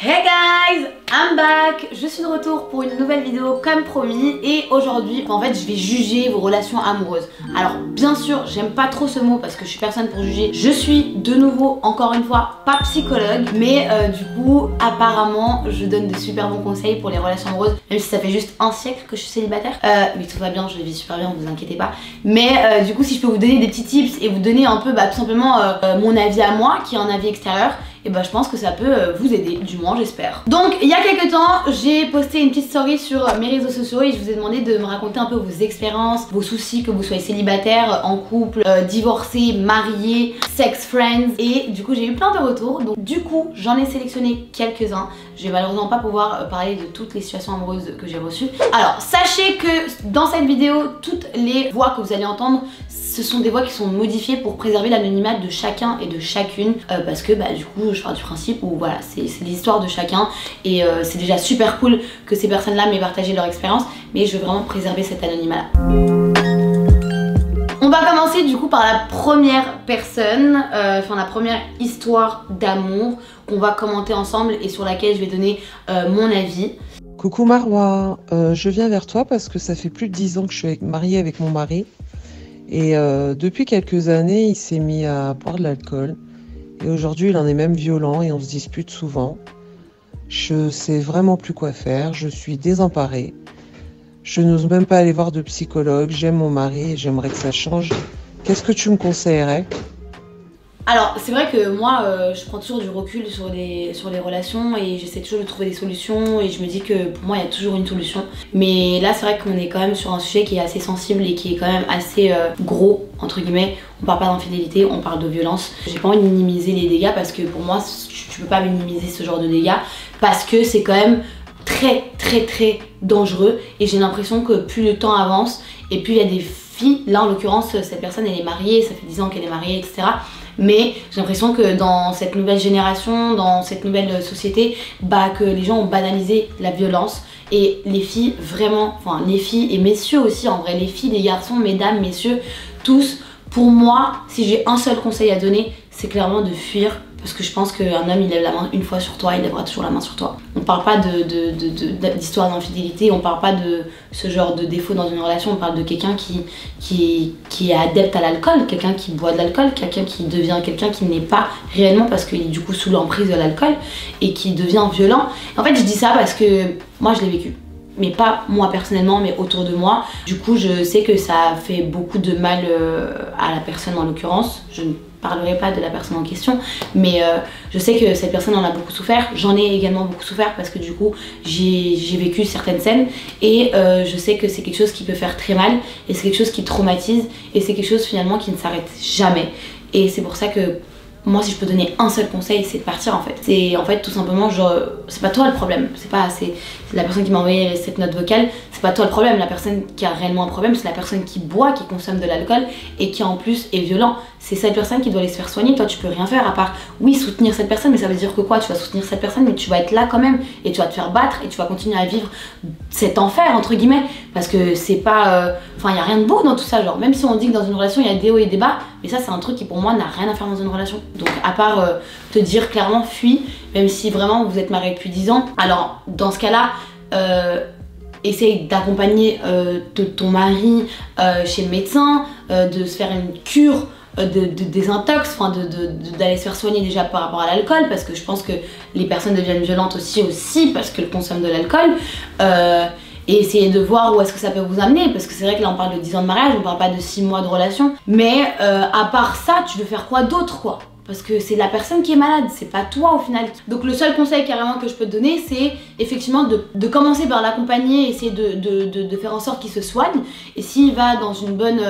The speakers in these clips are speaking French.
Hey guys, I'm back. Je suis de retour pour une nouvelle vidéo comme promis. Et aujourd'hui, en fait, je vais juger vos relations amoureuses. Alors bien sûr, j'aime pas trop ce mot parce que je suis personne pour juger. Je suis de nouveau, encore une fois, pas psychologue. Mais du coup, apparemment, je donne de super bons conseils pour les relations amoureuses. Même si ça fait juste un siècle que je suis célibataire. Mais tout va bien, je le vis super bien, vous inquiétez pas. Mais du coup, si je peux vous donner des petits tips et vous donner un peu tout simplement mon avis à moi, qui est un avis extérieur, et je pense que ça peut vous aider, du moins j'espère. Donc il y a quelques temps, j'ai posté une petite story sur mes réseaux sociaux et je vous ai demandé de me raconter un peu vos expériences, vos soucis, que vous soyez célibataire, en couple, divorcé, marié, sex friends. Et du coup j'ai eu plein de retours, donc du coup j'en ai sélectionné quelques-uns. Je vais malheureusement pas pouvoir parler de toutes les situations amoureuses que j'ai reçues. Alors sachez que dans cette vidéo, toutes les voix que vous allez entendre, ce sont des voix qui sont modifiées pour préserver l'anonymat de chacun et de chacune, parce que du coup je pars du principe où voilà, c'est l'histoire de chacun et c'est déjà super cool que ces personnes là m'aient partagé leur expérience, mais je veux vraiment préserver cet anonymat là. On va commencer du coup par la première personne, enfin la première histoire d'amour qu'on va commenter ensemble et sur laquelle je vais donner mon avis. Coucou Marwa, je viens vers toi parce que ça fait plus de 10 ans que je suis mariée avec mon mari. Et depuis quelques années, il s'est mis à boire de l'alcool. Et aujourd'hui, il en est même violent et on se dispute souvent. Je sais vraiment plus quoi faire, je suis désemparée. Je n'ose même pas aller voir de psychologue, j'aime mon mari et j'aimerais que ça change. Qu'est-ce que tu me conseillerais ? Alors c'est vrai que moi je prends toujours du recul sur les relations et j'essaie toujours de trouver des solutions et je me dis que pour moi il y a toujours une solution. Mais là c'est vrai qu'on est quand même sur un sujet qui est assez sensible et qui est quand même assez gros entre guillemets. On parle pas d'infidélité, on parle de violence. J'ai pas envie de minimiser les dégâts parce que pour moi tu peux pas minimiser ce genre de dégâts parce que c'est quand même très dangereux et j'ai l'impression que plus le temps avance et plus il y a des filles, là en l'occurrence cette personne elle est mariée, ça fait 10 ans qu'elle est mariée etc. Mais j'ai l'impression que dans cette nouvelle génération, dans cette nouvelle société, que les gens ont banalisé la violence. Et les filles, vraiment, enfin les filles et messieurs aussi, en vrai, les filles, les garçons, mesdames, messieurs, tous, pour moi, si j'ai un seul conseil à donner, c'est clairement de fuir. Parce que je pense qu'un homme, il lève la main une fois sur toi, il lèvera toujours la main sur toi. On parle pas d'histoire d'infidélité, on parle pas de ce genre de défaut dans une relation, on parle de quelqu'un qui est adepte à l'alcool, quelqu'un qui boit de l'alcool, quelqu'un qui devient quelqu'un qui n'est pas réellement parce qu'il est du coup sous l'emprise de l'alcool et qui devient violent. En fait, je dis ça parce que moi, je l'ai vécu. Mais pas moi personnellement, mais autour de moi. Du coup, je sais que ça fait beaucoup de mal à la personne en l'occurrence. Je ne parlerai pas de la personne en question, mais je sais que cette personne en a beaucoup souffert. J'en ai également beaucoup souffert parce que du coup, j'ai vécu certaines scènes et je sais que c'est quelque chose qui peut faire très mal et c'est quelque chose qui traumatise et c'est quelque chose finalement qui ne s'arrête jamais. Et c'est pour ça que moi, si je peux donner un seul conseil, c'est de partir en fait. C'est en fait tout simplement genre, c'est pas toi le problème, c'est la personne qui m'a envoyé cette note vocale, c'est pas toi le problème. La personne qui a réellement un problème, c'est la personne qui boit, qui consomme de l'alcool et qui en plus est violent. C'est cette personne qui doit aller se faire soigner. Toi, tu peux rien faire à part, oui, soutenir cette personne, mais ça veut dire que quoi? Tu vas soutenir cette personne, mais tu vas être là quand même et tu vas te faire battre et tu vas continuer à vivre cet enfer entre guillemets parce que c'est pas, enfin, il y a rien de beau dans tout ça. Genre, même si on dit que dans une relation il y a des hauts et des bas, mais ça c'est un truc qui pour moi n'a rien à faire dans une relation. Donc à part te dire clairement fuis, même si vraiment vous êtes mariés depuis 10 ans. Alors dans ce cas-là, essaye d'accompagner ton mari chez le médecin, de se faire une cure de désintox, enfin d'aller se faire soigner déjà par rapport à l'alcool parce que je pense que les personnes deviennent violentes aussi parce qu'elles consomment de l'alcool. Et essayer de voir où est-ce que ça peut vous amener parce que c'est vrai que là on parle de 10 ans de mariage, on parle pas de 6 mois de relation, mais à part ça tu veux faire quoi d'autre quoi? Parce que c'est la personne qui est malade, c'est pas toi au final. Donc le seul conseil carrément que je peux te donner, c'est effectivement de commencer par l'accompagner, essayer de faire en sorte qu'il se soigne. Et s'il va dans une bonne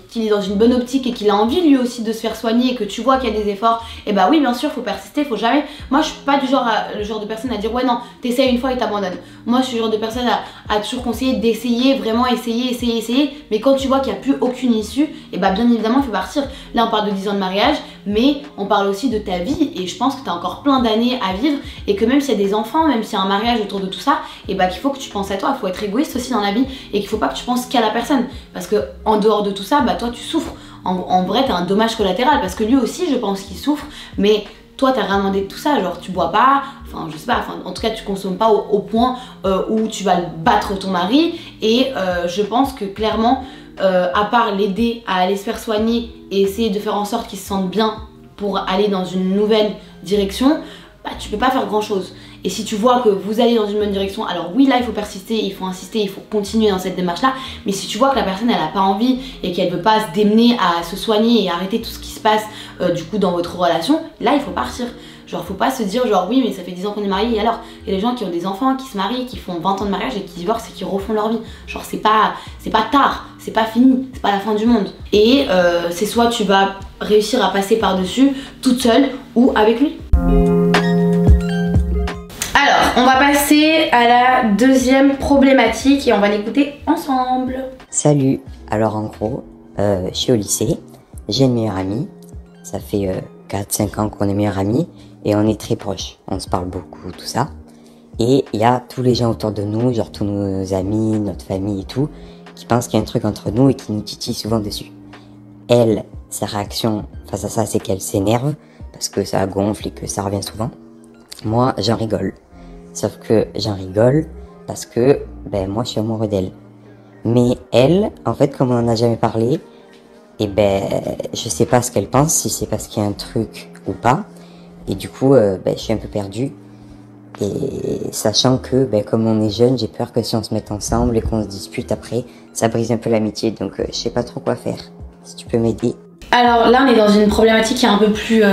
qu'il est dans une bonne optique et qu'il a envie lui aussi de se faire soigner et que tu vois qu'il y a des efforts, et oui bien sûr faut persister, faut jamais. Moi je suis pas du genre le genre de personne à dire ouais non t'essayes une fois et t'abandonnes. Moi je suis le genre de personne à toujours conseiller d'essayer, vraiment essayer, mais quand tu vois qu'il n'y a plus aucune issue, et bien évidemment il faut partir. Là on parle de 10 ans de mariage, mais on parle aussi de ta vie et je pense que tu as encore plein d'années à vivre et que même s'il y a des enfants, même s'il y a un mariage autour de tout ça, et qu'il faut que tu penses à toi, il faut être égoïste aussi dans la vie et qu'il faut pas que tu penses qu'à la personne parce que en dehors de tout ça, toi tu souffres. En vrai t'as un dommage collatéral parce que lui aussi je pense qu'il souffre, mais toi t'as rien demandé de tout ça, genre tu bois pas, enfin je sais pas, enfin en tout cas tu consommes pas au point où tu vas battre ton mari. Et je pense que clairement, à part l'aider à aller se faire soigner et essayer de faire en sorte qu'il se sente bien pour aller dans une nouvelle direction, bah tu peux pas faire grand chose. Et si tu vois que vous allez dans une bonne direction, alors oui là il faut persister, il faut insister, il faut continuer dans cette démarche là. Mais si tu vois que la personne elle a pas envie et qu'elle veut pas se démener à se soigner et arrêter tout ce qui se passe du coup dans votre relation, là il faut partir. Genre faut pas se dire genre oui mais ça fait 10 ans qu'on est mariés et alors. Il y a des gens qui ont des enfants, qui se marient, qui font 20 ans de mariage et qui divorcent et qui refont leur vie. Genre c'est pas tard, c'est pas fini, c'est pas la fin du monde. Et c'est soit tu vas réussir à passer par dessus toute seule ou avec lui. Alors, on va passer à la deuxième problématique et on va l'écouter ensemble. Salut, alors en gros, je suis au lycée, j'ai une meilleure amie, ça fait 4-5 ans qu'on est meilleure amie et on est très proches, on se parle beaucoup, tout ça. Et il y a tous les gens autour de nous, genre tous nos amis, notre famille et tout, qui pensent qu'il y a un truc entre nous et qui nous titillent souvent dessus. Elle, sa réaction face à ça, c'est qu'elle s'énerve parce que ça gonfle et que ça revient souvent. Moi, j'en rigole. Sauf que j'en rigole parce que ben moi je suis amoureux d'elle. Mais elle, en fait, comme on en a jamais parlé, et ben je sais pas ce qu'elle pense, si c'est parce qu'il y a un truc ou pas. Et du coup, ben je suis un peu perdue. Et sachant que ben comme on est jeune, j'ai peur que si on se mette ensemble et qu'on se dispute après, ça brise un peu l'amitié. Donc je sais pas trop quoi faire. Si tu peux m'aider. Alors là, on est dans une problématique qui est un peu plus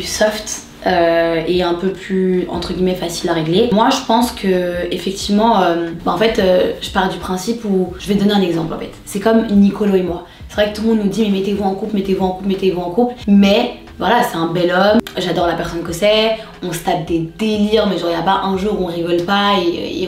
soft. Et un peu plus entre guillemets facile à régler. Moi je pense que effectivement en fait je pars du principe où je vais te donner un exemple en fait. C'est comme Nicolo et moi. C'est vrai que tout le monde nous dit mais mettez-vous en couple, mettez-vous en couple, mettez-vous en couple. Mais voilà, c'est un bel homme, j'adore la personne que c'est, on se tape des délires, mais genre il n'y a pas un jour où on rigole pas et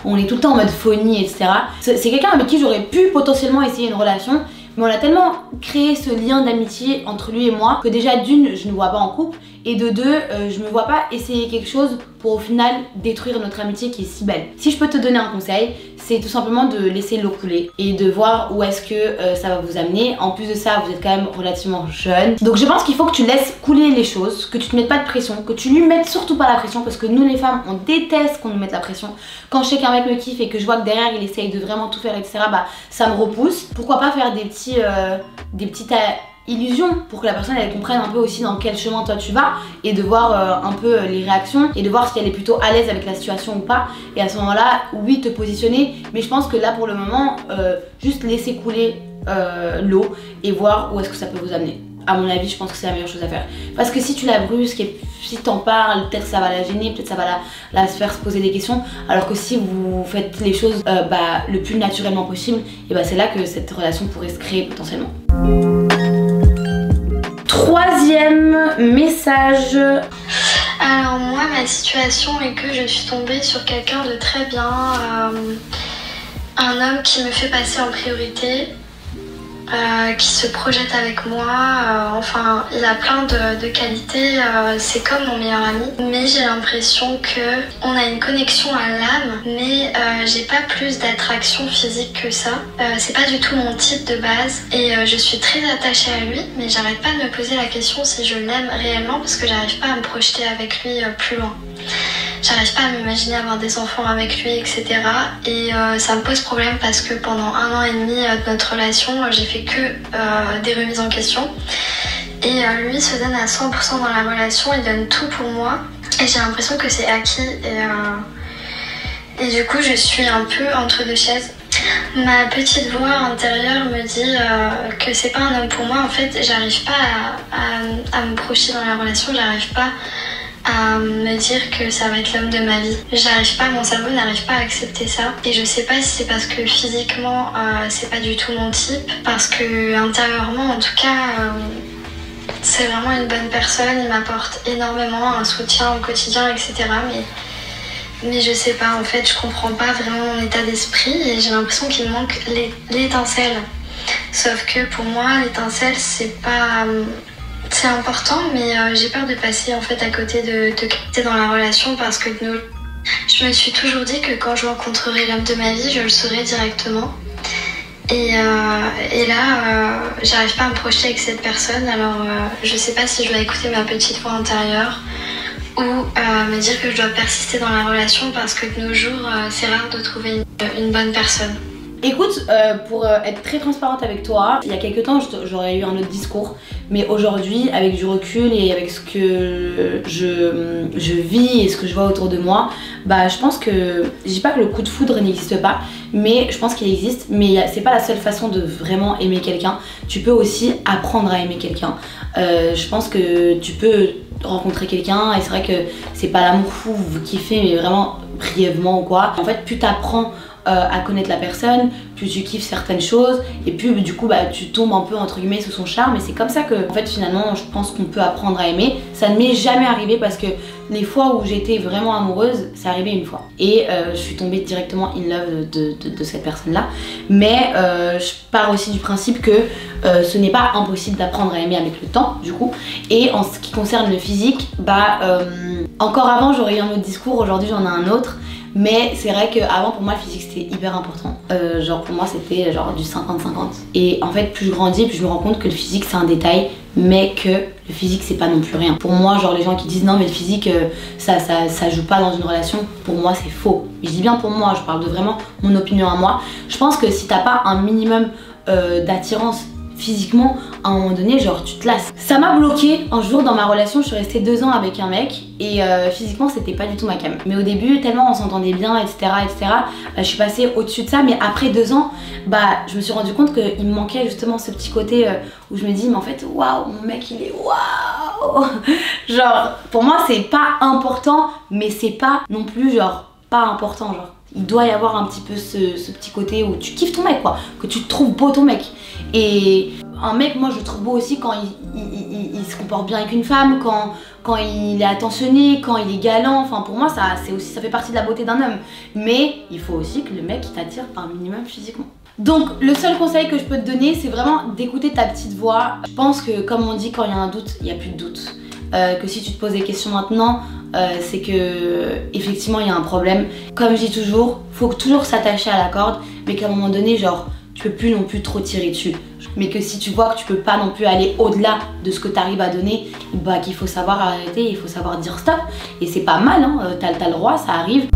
on est tout le temps en mode phonie, etc. C'est quelqu'un avec qui j'aurais pu potentiellement essayer une relation. Mais on a tellement créé ce lien d'amitié entre lui et moi que déjà d'une, je ne vois pas en couple et de deux, je me vois pas essayer quelque chose pour au final détruire notre amitié qui est si belle. Si je peux te donner un conseil, c'est tout simplement de laisser l'eau couler et de voir où est-ce que ça va vous amener. En plus de ça, vous êtes quand même relativement jeune. Donc je pense qu'il faut que tu laisses couler les choses, que tu te mettes pas de pression, que tu lui mettes surtout pas la pression parce que nous les femmes, on déteste qu'on nous mette la pression. Quand je sais qu'un mec me kiffe et que je vois que derrière il essaye de vraiment tout faire, etc., bah ça me repousse. Pourquoi pas faire des petites illusions pour que la personne elle comprenne un peu aussi dans quel chemin toi tu vas et de voir un peu les réactions et de voir si elle est plutôt à l'aise avec la situation ou pas, et à ce moment là oui te positionner. Mais je pense que là pour le moment juste laisser couler l'eau et voir où est-ce que ça peut vous amener. À mon avis je pense que c'est la meilleure chose à faire parce que si tu la brusques et si t'en parles peut-être ça va la gêner, peut-être ça va la faire se poser des questions, alors que si vous faites les choses le plus naturellement possible, et c'est là que cette relation pourrait se créer potentiellement. Troisième message. Alors moi ma situation est que je suis tombée sur quelqu'un de très bien, un homme qui me fait passer en priorité, qui se projette avec moi, enfin il a plein de qualités, c'est comme mon meilleur ami, mais j'ai l'impression que on a une connexion à l'âme, mais j'ai pas plus d'attraction physique que ça, c'est pas du tout mon type de base et je suis très attachée à lui, mais j'arrête pas de me poser la question si je l'aime réellement parce que j'arrive pas à me projeter avec lui plus loin. J'arrive pas à m'imaginer avoir des enfants avec lui, etc. Et ça me pose problème parce que pendant 1 an et demi de notre relation, j'ai fait que des remises en question. Et lui se donne à 100% dans la relation, il donne tout pour moi. Et j'ai l'impression que c'est acquis. Et du coup, je suis un peu entre deux chaises. Ma petite voix intérieure me dit que c'est pas un homme pour moi. En fait, j'arrive pas à me projeter dans la relation, j'arrive pas à me dire que ça va être l'homme de ma vie. J'arrive pas, mon cerveau n'arrive pas à accepter ça. Et je sais pas si c'est parce que physiquement c'est pas du tout mon type, parce que intérieurement en tout cas c'est vraiment une bonne personne, il m'apporte énormément un soutien au quotidien, etc. Mais je sais pas, en fait je comprends pas vraiment mon état d'esprit et j'ai l'impression qu'il me manque l'étincelle. Sauf que pour moi l'étincelle c'est pas... C'est important, mais j'ai peur de passer en fait à côté de qualité dans la relation parce que je me suis toujours dit que quand je rencontrerai l'homme de ma vie, je le saurai directement. Et là, j'arrive pas à me projeter avec cette personne, alors je sais pas si je dois écouter ma petite voix intérieure ou me dire que je dois persister dans la relation parce que de nos jours, c'est rare de trouver une bonne personne. Écoute, pour être très transparente avec toi, il y a quelques temps j'aurais eu un autre discours, mais aujourd'hui avec du recul et avec ce que je vis et ce que je vois autour de moi, bah je pense que, je dis pas que le coup de foudre n'existe pas, mais je pense qu'il existe, mais c'est pas la seule façon de vraiment aimer quelqu'un. Tu peux aussi apprendre à aimer quelqu'un. Je pense que tu peux rencontrer quelqu'un et c'est vrai que c'est pas l'amour fou, vous kiffez, mais vraiment brièvement ou quoi. En fait, plus t'apprends à connaître la personne, plus tu kiffes certaines choses et puis du coup bah tu tombes un peu entre guillemets sous son charme et c'est comme ça que en fait finalement je pense qu'on peut apprendre à aimer. Ça ne m'est jamais arrivé parce que les fois où j'étais vraiment amoureuse, c'est arrivé une fois et je suis tombée directement in love de cette personne là, mais je pars aussi du principe que ce n'est pas impossible d'apprendre à aimer avec le temps du coup. Et en ce qui concerne le physique, bah encore avant j'aurais eu un autre discours, aujourd'hui j'en ai un autre. Mais c'est vrai qu'avant pour moi le physique c'était hyper important. Genre pour moi c'était genre du 50-50. Et en fait plus je grandis, plus je me rends compte que le physique c'est un détail, mais que le physique c'est pas non plus rien. Pour moi genre les gens qui disent non mais le physique ça joue pas dans une relation, pour moi c'est faux. Je dis bien pour moi, je parle de vraiment mon opinion à moi. Je pense que si t'as pas un minimum d'attirance physiquement, à un moment donné, genre tu te lasses. Ça m'a bloqué un jour dans ma relation, je suis restée 2 ans avec un mec et physiquement c'était pas du tout ma came. Mais au début, tellement on s'entendait bien, etc. Je suis passée au-dessus de ça, mais après 2 ans, bah je me suis rendu compte qu'il me manquait justement ce petit côté où je me dis mais en fait waouh, mon mec il est waouh. Genre pour moi c'est pas important, mais c'est pas non plus genre pas important, genre il doit y avoir un petit peu ce petit côté où tu kiffes ton mec quoi, que tu trouves beau ton mec. Et un mec, moi je le trouve beau aussi quand il se comporte bien avec une femme, quand il est attentionné, quand il est galant. Enfin pour moi ça fait partie de la beauté d'un homme. Mais il faut aussi que le mec t'attire un minimum physiquement. Donc le seul conseil que je peux te donner c'est vraiment d'écouter ta petite voix. Je pense que comme on dit quand il y a un doute, il n'y a plus de doute. Que si tu te poses des questions maintenant, c'est que effectivement il y a un problème. Comme je dis toujours, faut toujours s'attacher à la corde, mais qu'à un moment donné genre tu peux plus non plus trop tirer dessus. Mais que si tu vois que tu peux pas non plus aller au-delà de ce que tu arrives à donner, bah qu'il faut savoir arrêter, il faut savoir dire stop. Et c'est pas mal, hein, t'as le droit, ça arrive.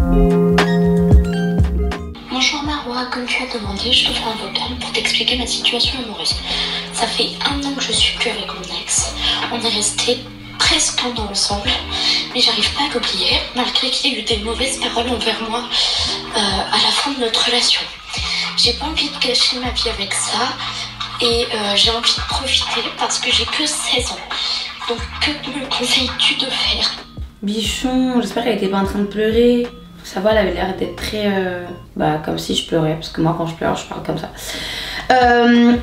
Bonjour Marois, comme tu as demandé, je te fais un vocal pour t'expliquer ma situation amoureuse. Ça fait 1 an que je suis plus avec mon ex. On est resté presque 1 an ensemble, mais j'arrive pas à l'oublier, malgré qu'il y ait eu des mauvaises paroles envers moi à la fin de notre relation. J'ai pas envie de gâcher ma vie avec ça et j'ai envie de profiter parce que j'ai que 16 ans. Donc que me conseilles-tu de faire? Bichon, j'espère qu'elle était pas en train de pleurer. Ça va, elle avait l'air d'être très... comme si je pleurais, parce que moi quand je pleure, je parle comme ça.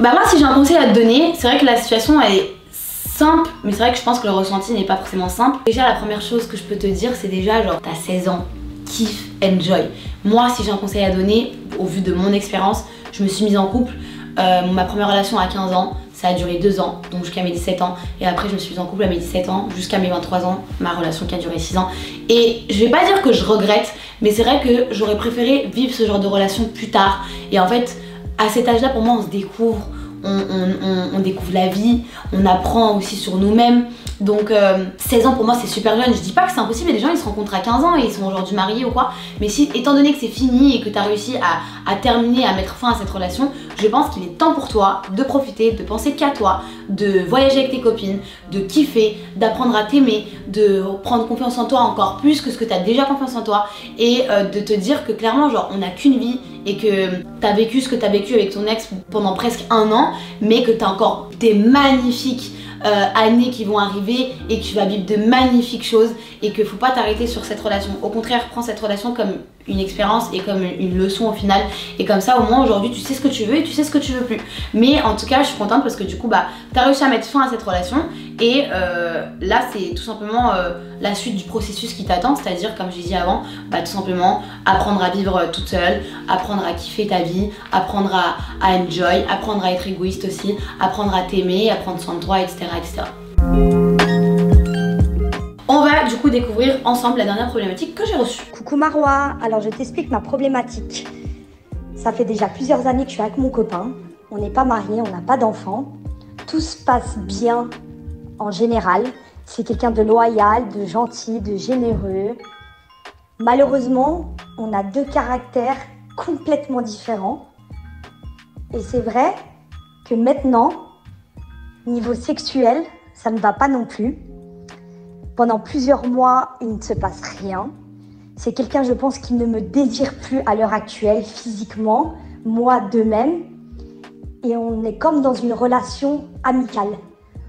Moi si j'ai un conseil à te donner, c'est vrai que la situation elle est simple, mais c'est vrai que je pense que le ressenti n'est pas forcément simple. Déjà la première chose que je peux te dire c'est déjà genre t'as 16 ans, kiffe, enjoy. Moi si j'ai un conseil à donner, au vu de mon expérience, je me suis mise en couple, ma première relation à 15 ans, ça a duré 2 ans, donc jusqu'à mes 17 ans, et après je me suis mise en couple à mes 17 ans, jusqu'à mes 23 ans, ma relation qui a duré 6 ans. Et je vais pas dire que je regrette, mais c'est vrai que j'aurais préféré vivre ce genre de relation plus tard. Et en fait, à cet âge-là, pour moi, on se découvre, on découvre la vie, on apprend aussi sur nous-mêmes. Donc 16 ans pour moi c'est super jeune. Je dis pas que c'est impossible, il y a des gens ils se rencontrent à 15 ans et ils sont aujourd'hui mariés ou quoi. Mais si, étant donné que c'est fini et que tu as réussi à terminer, à mettre fin à cette relation, je pense qu'il est temps pour toi de profiter, de penser qu'à toi, de voyager avec tes copines, de kiffer, d'apprendre à t'aimer, de prendre confiance en toi encore plus que ce que tu as déjà confiance en toi, et de te dire que clairement genre on n'a qu'une vie et que tu as vécu ce que tu as vécu avec ton ex pendant presque 1 an, mais que tu as encore des magnifiques années qui vont arriver et que tu vas vivre de magnifiques choses, et qu'il faut pas t'arrêter sur cette relation. Au contraire, prends cette relation comme une expérience et comme une leçon au final, et comme ça au moins aujourd'hui tu sais ce que tu veux et tu sais ce que tu veux plus. Mais en tout cas je suis contente parce que du coup t'as réussi à mettre fin à cette relation, et là c'est tout simplement la suite du processus qui t'attend, c'est-à-dire comme j'ai dit avant, tout simplement apprendre à vivre toute seule, apprendre à kiffer ta vie, apprendre à enjoy, apprendre à être égoïste aussi, apprendre à t'aimer, à prendre soin de toi, etc. On va du coup découvrir ensemble la dernière problématique que j'ai reçue. Coucou Marois, alors je t'explique ma problématique. Ça fait déjà plusieurs années que je suis avec mon copain. On n'est pas mariés, on n'a pas d'enfants. Tout se passe bien en général. C'est quelqu'un de loyal, de gentil, de généreux. Malheureusement, on a 2 caractères complètement différents. Et c'est vrai que maintenant, niveau sexuel, ça ne va pas non plus. Pendant plusieurs mois, il ne se passe rien. C'est quelqu'un, je pense, qui ne me désire plus à l'heure actuelle, physiquement, moi de même. Et on est comme dans une relation amicale.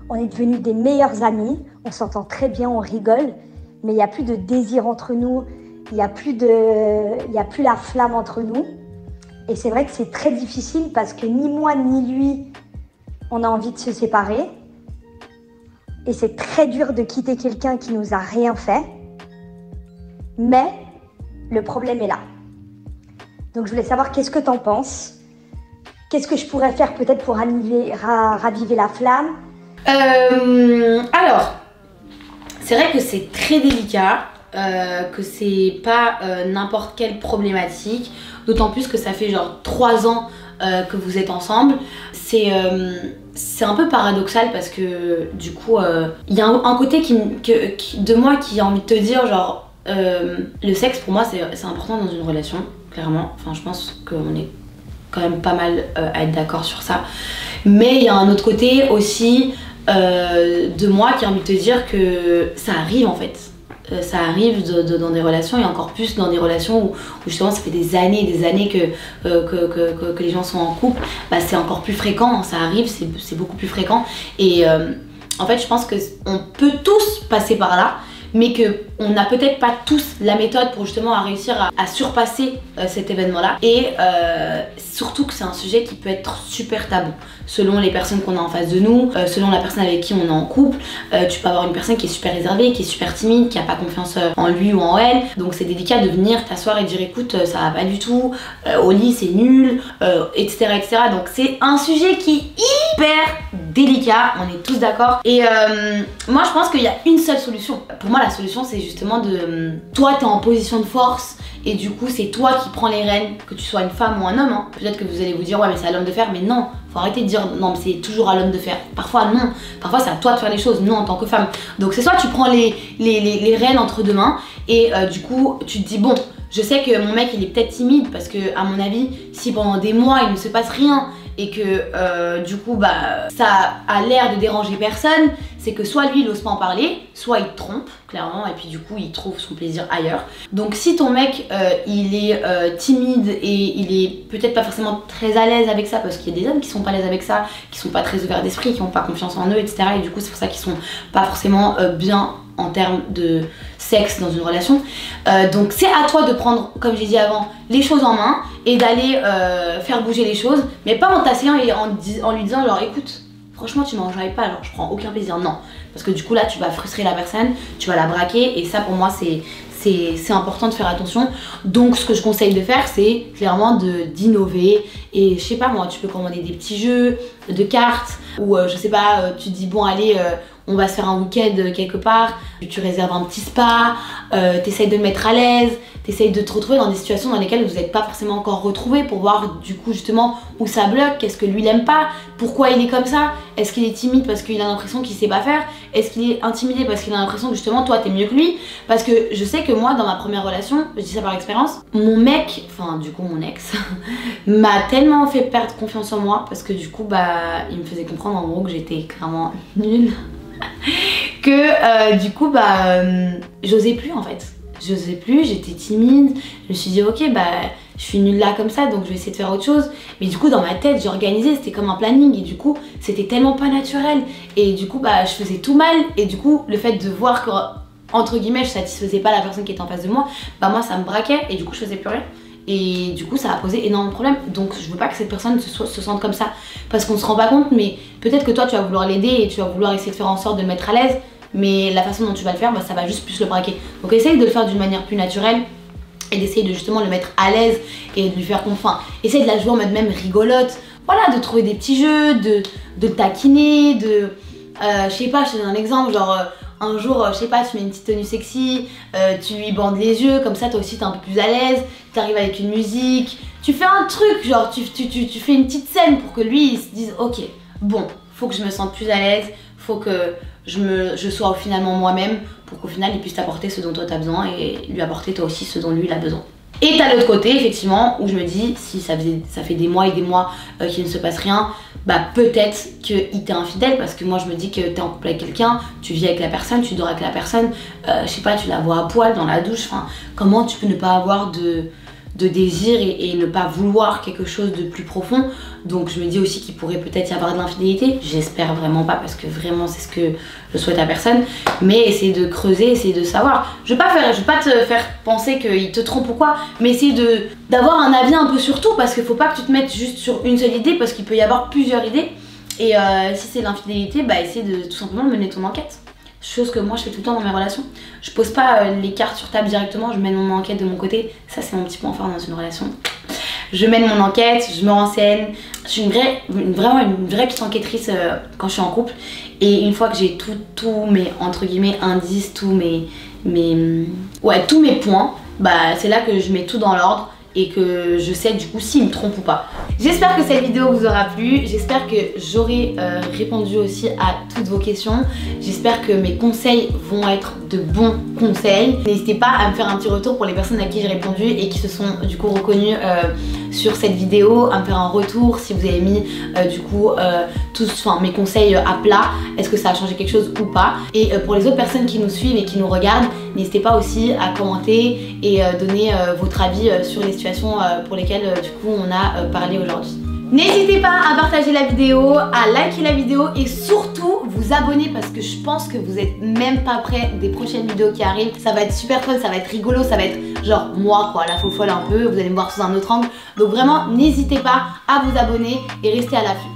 On est devenus des meilleurs amis, on s'entend très bien, on rigole, mais il n'y a plus de désir entre nous, il n'y a plus la flamme entre nous. Et c'est vrai que c'est très difficile parce que ni moi ni lui, on a envie de se séparer. Et c'est très dur de quitter quelqu'un qui nous a rien fait. Mais le problème est là. Donc je voulais savoir qu'est-ce que tu en penses? Qu'est-ce que je pourrais faire peut-être pour raviver la flamme? Alors, c'est vrai que c'est très délicat, que c'est pas n'importe quelle problématique, d'autant plus que ça fait genre 3 ans que vous êtes ensemble. C'est un peu paradoxal parce que du coup, il y a un côté de moi qui a envie de te dire genre, le sexe pour moi c'est important dans une relation, clairement. Enfin, je pense qu'on est quand même pas mal à être d'accord sur ça. Mais il y a un autre côté aussi de moi qui a envie de te dire que ça arrive en fait. Ça arrive dans des relations et encore plus dans des relations où justement ça fait des années que les gens sont en couple. Bah, c'est encore plus fréquent, ça arrive, c'est beaucoup plus fréquent. Et en fait je pense qu'on peut tous passer par là, mais qu'on n'a peut-être pas tous la méthode pour justement réussir à surpasser cet événement-là. Et surtout que c'est un sujet qui peut être super tabou. Selon les personnes qu'on a en face de nous, selon la personne avec qui on est en couple, tu peux avoir une personne qui est super réservée, qui est super timide, qui n'a pas confiance en lui ou en elle. Donc c'est délicat de venir t'asseoir et dire écoute, ça va pas du tout, au lit c'est nul, etc., etc. Donc c'est un sujet qui est hyper délicat, on est tous d'accord. Et moi je pense qu'il y a une seule solution. Pour moi la solution c'est justement de... toi t'es en position de force et du coup c'est toi qui prends les rênes, que tu sois une femme ou un homme, hein. Peut-être que vous allez vous dire ouais mais c'est à l'homme de faire, mais non, faut arrêter de dire non mais c'est toujours à l'homme de faire. Parfois non, parfois c'est à toi de faire les choses, non en tant que femme. Donc c'est soit tu prends les rênes entre 2 mains et du coup tu te dis bon, je sais que mon mec il est peut-être timide parce que à mon avis si pendant des mois il ne se passe rien et que du coup bah ça a l'air de déranger personne, c'est que soit lui il ose pas en parler, soit il te trompe clairement et puis du coup il trouve son plaisir ailleurs. Donc si ton mec il est timide et il est peut-être pas forcément très à l'aise avec ça, parce qu'il y a des hommes qui sont pas à l'aise avec ça, qui sont pas très ouverts d'esprit, qui ont pas confiance en eux, etc. Et du coup c'est pour ça qu'ils sont pas forcément bien en termes de sexe dans une relation. Donc c'est à toi de prendre, comme j'ai dit avant, les choses en main et d'aller faire bouger les choses, mais pas en t'asseyant et en lui disant genre écoute, franchement tu m'enjailles pas, genre je prends aucun plaisir, non. Parce que du coup là tu vas frustrer la personne, tu vas la braquer et ça pour moi c'est important de faire attention. Donc ce que je conseille de faire c'est clairement d'innover et je sais pas moi, tu peux commander des petits jeux de cartes ou je sais pas, tu te dis bon allez on va se faire un week-end quelque part, tu réserves un petit spa, t'essayes de te mettre à l'aise, t'essayes de te retrouver dans des situations dans lesquelles vous n'êtes pas forcément encore retrouvés pour voir du coup justement où ça bloque, qu'est-ce que lui il aime pas, pourquoi il est comme ça, est-ce qu'il est timide parce qu'il a l'impression qu'il sait pas faire, est-ce qu'il est intimidé parce qu'il a l'impression que justement toi t'es mieux que lui. Parce que je sais que moi dans ma première relation, je dis ça par expérience, mon mec, enfin du coup mon ex, m'a tellement fait perdre confiance en moi parce que du coup bah il me faisait comprendre en gros que j'étais clairement nulle. Que du coup bah j'osais plus en fait, j'osais plus, j'étais timide, je me suis dit ok bah je suis nulle là comme ça donc je vais essayer de faire autre chose, mais du coup dans ma tête j'ai organisé, c'était comme un planning et du coup c'était tellement pas naturel et du coup bah je faisais tout mal et du coup le fait de voir que entre guillemets je satisfaisais pas la personne qui était en face de moi, bah moi ça me braquait et du coup je faisais plus rien. Et du coup ça a posé énormément de problèmes. Donc je veux pas que cette personne se sente comme ça, parce qu'on se rend pas compte, mais peut-être que toi tu vas vouloir l'aider et tu vas vouloir essayer de faire en sorte de le mettre à l'aise, mais la façon dont tu vas le faire, bah, ça va juste plus le braquer. Donc essaye de le faire d'une manière plus naturelle et d'essayer de justement le mettre à l'aise et de lui faire confiance. Essaye de la jouer en mode même rigolote, voilà, de trouver des petits jeux, de le taquiner, de... je sais pas, je te donne un exemple, genre un jour, je sais pas, tu mets une petite tenue sexy, tu lui bandes les yeux, comme ça toi aussi t'es un peu plus à l'aise, t'arrives avec une musique, tu fais un truc, genre tu fais une petite scène pour que lui il se dise ok, bon, faut que je me sente plus à l'aise, faut que je sois finalement moi-même pour qu'au final il puisse t'apporter ce dont toi t'as besoin et lui apporter toi aussi ce dont lui il a besoin. Et t'as l'autre côté effectivement où je me dis si ça fait des mois et des mois qu'il ne se passe rien, bah peut-être qu'il t'est infidèle parce que moi je me dis que t'es en couple avec quelqu'un, tu vis avec la personne, tu dors avec la personne, je sais pas, tu la vois à poil dans la douche, enfin comment tu peux ne pas avoir de désir et ne pas vouloir quelque chose de plus profond. Donc je me dis aussi qu'il pourrait peut-être y avoir de l'infidélité, j'espère vraiment pas parce que vraiment c'est ce que je souhaite à personne, mais essayer de creuser, essayer de savoir. Je vais pas te faire penser qu'il te trompe ou quoi, mais essayer d'avoir un avis un peu sur tout parce qu'il faut pas que tu te mettes juste sur une seule idée parce qu'il peut y avoir plusieurs idées et si c'est l'infidélité, bah essayer de tout simplement mener ton enquête. Chose que moi je fais tout le temps dans mes relations. Je pose pas les cartes sur table directement, je mène mon enquête de mon côté. Ça c'est mon petit point fort dans une relation. Je mène mon enquête, je me renseigne. Je suis vraiment une vraie petite enquêtrice quand je suis en couple. Et une fois que j'ai tous mes entre guillemets indices, tous mes points, bah c'est là que je mets tout dans l'ordre et que je sais du coup s'il me trompe ou pas. J'espère que cette vidéo vous aura plu, j'espère que j'aurai répondu aussi à toutes vos questions, j'espère que mes conseils vont être de bons conseils. N'hésitez pas à me faire un petit retour pour les personnes à qui j'ai répondu et qui se sont du coup reconnues sur cette vidéo, à me faire un retour si vous avez mis tous mes conseils à plat, est-ce que ça a changé quelque chose ou pas. Et pour les autres personnes qui nous suivent et qui nous regardent, n'hésitez pas aussi à commenter et donner votre avis sur les situations pour lesquelles du coup on a parlé aujourd'hui. N'hésitez pas à partager la vidéo, à liker la vidéo et surtout vous abonner parce que je pense que vous êtes même pas prêts des prochaines vidéos qui arrivent. Ça va être super fun, ça va être rigolo, ça va être genre moi quoi, la folle un peu, vous allez me voir sous un autre angle. Donc vraiment n'hésitez pas à vous abonner et rester à l'affût.